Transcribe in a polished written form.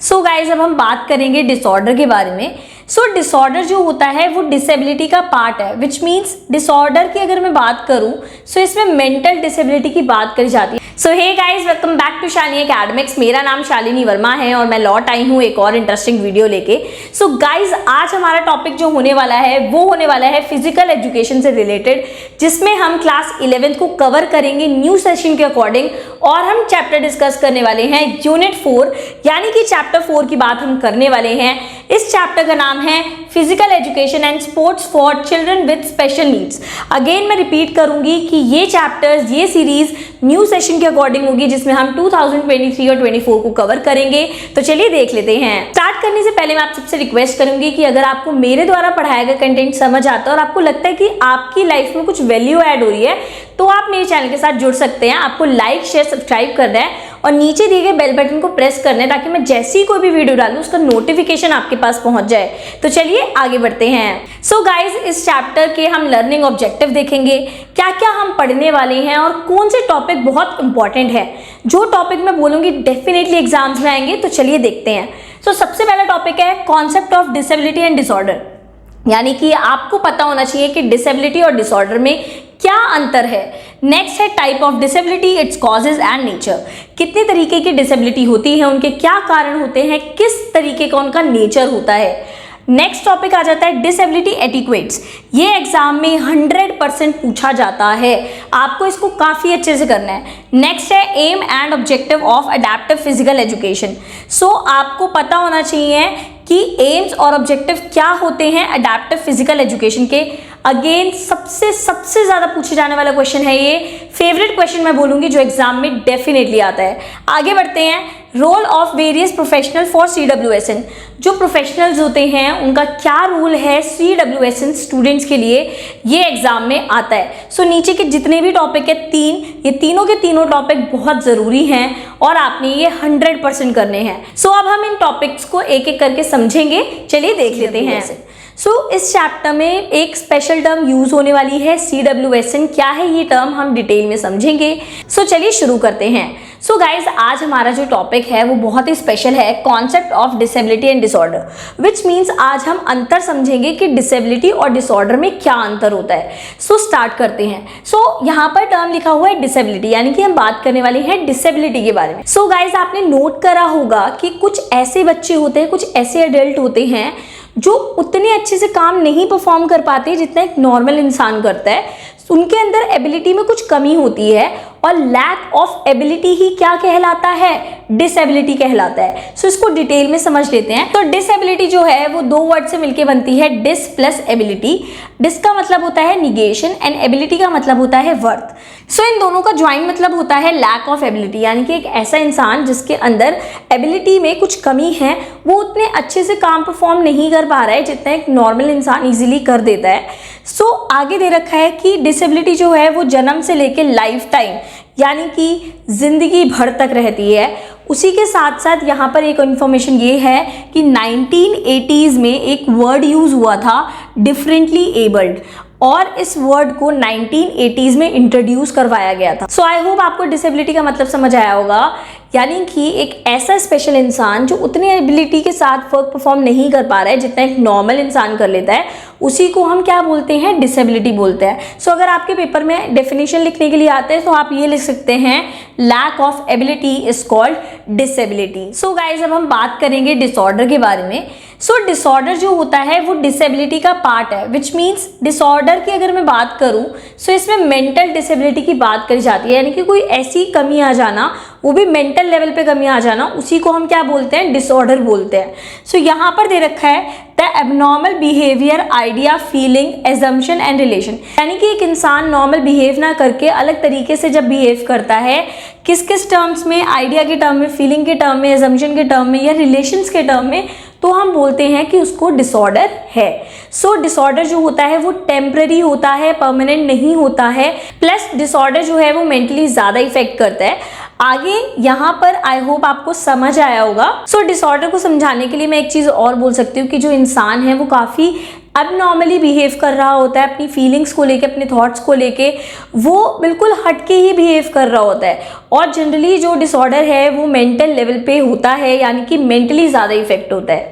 So guys अब हम बात करेंगे डिसऑर्डर के बारे में। डिसऑर्डर जो होता है वो डिसेबिलिटी का पार्ट है, विच मीन्स डिसऑर्डर की अगर मैं बात करूं इसमें मेंटल डिसेबिलिटी की बात करी जाती है। Hey guys, welcome back to Shalini academics. मेरा नाम शालिनी वर्मा है और मैं लौट आई हूँ एक और इंटरेस्टिंग वीडियो लेके। गाइज आज हमारा टॉपिक जो होने वाला है वो होने वाला है फिजिकल एजुकेशन से रिलेटेड, जिसमें हम क्लास 11th को कवर करेंगे न्यू सेशन के अकॉर्डिंग और हम चैप्टर डिस्कस करने वाले हैं यूनिट 4 यानी कि चैप्टर 4 की बात हम करने वाले हैं। इस चैप्टर का नाम है physical education and sports for children with special needs. Again मैं रिपीट करूंगी कि ये चैप्टर्स, ये सीरीज न्यू सेशन के अकॉर्डिंग होगी, जिसमें हम 2023 और 24 को कवर करेंगे। तो चलिए देख लेते हैं। स्टार्ट करने से पहले मैं आप सबसे रिक्वेस्ट करूंगी कि अगर आपको मेरे द्वारा पढ़ाया गया कंटेंट समझ आता है और आपको लगता है कि आपकी लाइफ में कुछ वैल्यू ऐड हो रही है, तो आप मेरे चैनल के साथ जुड़ सकते हैं। आपको लाइक, शेयर, सब्सक्राइब करना है और नीचे दिए गए बेल बटन को प्रेस करना है ताकि मैं जैसी कोई भी वीडियो डालूं उसका नोटिफिकेशन आपके पास पहुंच जाए। तो चलिए आगे बढ़ते हैं। गाइज इस चैप्टर के हम लर्निंग ऑब्जेक्टिव देखेंगे, क्या क्या हम पढ़ने वाले हैं और कौन से टॉपिक बहुत इंपॉर्टेंट है। जो टॉपिक मैं बोलूंगी डेफिनेटली एग्जाम्स में आएंगे, तो चलिए देखते हैं। सबसे पहला टॉपिक है concept of disability and disorder, यानी कि आपको पता होना चाहिए कि डिसेबिलिटी और डिसऑर्डर में क्या अंतर है। नेक्स्ट है type of disability, its causes and nature. कितने तरीके की डिसेबिलिटी होती है, उनके क्या कारण होते हैं, किस तरीके का उनका नेचर होता है। नेक्स्ट टॉपिक आ जाता है डिसेबिलिटी एटिक्वेट्स। ये एग्जाम में 100% पूछा जाता है, आपको इसको काफी अच्छे से करना है। नेक्स्ट है aim and objective of adaptive physical education. आपको पता होना चाहिए कि एम्स और ऑब्जेक्टिव क्या होते हैं अडैप्टिव फिजिकल एजुकेशन के। अगेन सबसे ज्यादा पूछे जाने वाला क्वेश्चन है ये, फेवरेट क्वेश्चन मैं बोलूंगी जो एग्जाम में डेफिनेटली आता है। आगे बढ़ते हैं। Role of various professional for CWSN। जो प्रोफेशनल्स होते हैं उनका क्या रोल है CWSN स्टूडेंट्स के लिए, ये एग्जाम में आता है। नीचे के जितने भी टॉपिक है ये तीनों के तीनों टॉपिक बहुत जरूरी हैं और आपने ये 100% करने हैं। अब हम इन टॉपिक्स को एक एक करके समझेंगे। चलिए देख लेते हैं। इस चैप्टर में एक स्पेशल टर्म यूज होने वाली है CWSN। क्या है ये टर्म हम डिटेल में समझेंगे। चलिए शुरू करते हैं। गाइज आज हमारा जो टॉपिक है वो बहुत ही स्पेशल है, concept of disability and disorder, which means आज हम अंतर समझेंगे कि डिसेबिलिटी और डिसऑर्डर में क्या अंतर होता है। स्टार्ट करते हैं। यहाँ पर टर्म लिखा हुआ है डिसेबिलिटी, यानी कि हम बात करने वाले हैं डिसेबिलिटी के बारे में। गाइज आपने नोट करा होगा कि कुछ ऐसे बच्चे होते हैं, कुछ ऐसे एडल्ट होते हैं जो उतने अच्छे से काम नहीं परफॉर्म कर पाते जितना एक नॉर्मल इंसान करता है। उनके अंदर एबिलिटी में कुछ कमी होती है और लैक ऑफ एबिलिटी ही क्या कहलाता है, डिसेबिलिटी कहलाता है। इसको डिटेल में समझ लेते हैं। डिसेबिलिटी जो है वो दो वर्ड से मिलके बनती है, डिस प्लस एबिलिटी। डिस का मतलब होता है निगेशन एंड एबिलिटी का मतलब होता है वर्थ। इन दोनों का ज्वाइंट मतलब होता है लैक ऑफ एबिलिटी, यानी कि एक ऐसा इंसान जिसके अंदर एबिलिटी में कुछ कमी है, वो उतने अच्छे से काम परफॉर्म नहीं कर पा रहा है जितना एक नॉर्मल इंसान इजीली कर देता है। आगे दे रखा है कि डिसेबिलिटी जो है वो जन्म से लेके लाइफ टाइम यानी कि जिंदगी भर तक रहती है। उसी के साथ साथ यहाँ पर एक इन्फॉर्मेशन ये है कि 1980s में एक वर्ड यूज हुआ था डिफरेंटली एबल्ड, और इस वर्ड को 1980s में इंट्रोड्यूस करवाया गया था। आई होप आपको डिसेबिलिटी का मतलब समझ आया होगा, यानी कि एक ऐसा स्पेशल इंसान जो उतनी एबिलिटी के साथ वर्क परफॉर्म नहीं कर पा रहा है जितना एक नॉर्मल इंसान कर लेता है, उसी को हम क्या बोलते हैं, डिसेबिलिटी बोलते हैं। अगर आपके पेपर में डेफिनेशन लिखने के लिए आते हैं तो आप ये लिख सकते हैं, lack of ability is called disability. Guys अब हम बात करेंगे डिसऑर्डर के बारे में। डिसऑर्डर जो होता है वो डिसेबिलिटी का पार्ट है, विच मीन्स डिसऑर्डर की अगर मैं बात करूं इसमें मेंटल डिसेबिलिटी की बात करी जाती है, यानी कि कोई ऐसी कमी आ जाना, वो भी मेंटल लेवल पे कमी आ जाना, उसी को हम क्या बोलते हैं, डिसऑर्डर बोलते हैं। यहाँ पर दे रखा है the abnormal behaviour, idea, feeling, assumption and relation, यानी कि एक इंसान नॉर्मल बिहेव ना करके अलग तरीके से जब बिहेव करता है, किस किस टर्म्स में, आइडिया के टर्म में, फीलिंग के टर्म में, एजम्पशन के टर्म में या रिलेशंस के टर्म में, तो हम बोलते हैं कि उसको डिसऑर्डर है। डिसऑर्डर जो होता है वो टेम्पररी होता है, परमानेंट नहीं होता है। प्लस डिसऑर्डर जो है वो मेंटली ज्यादा इफेक्ट करता है। आगे यहाँ पर आई होप आपको समझ आया होगा। डिसऑर्डर को समझाने के लिए मैं एक चीज और बोल सकती हूँ कि जो इंसान है वो काफी अब नॉर्मली बिहेव कर रहा होता है, अपनी फीलिंग्स को लेके, अपने थॉट्स को लेके वो बिल्कुल हटके ही बिहेव कर रहा होता है। और जनरली जो डिसऑर्डर है वो मेंटल लेवल पे होता है, यानी कि मेंटली ज़्यादा इफेक्ट होता है।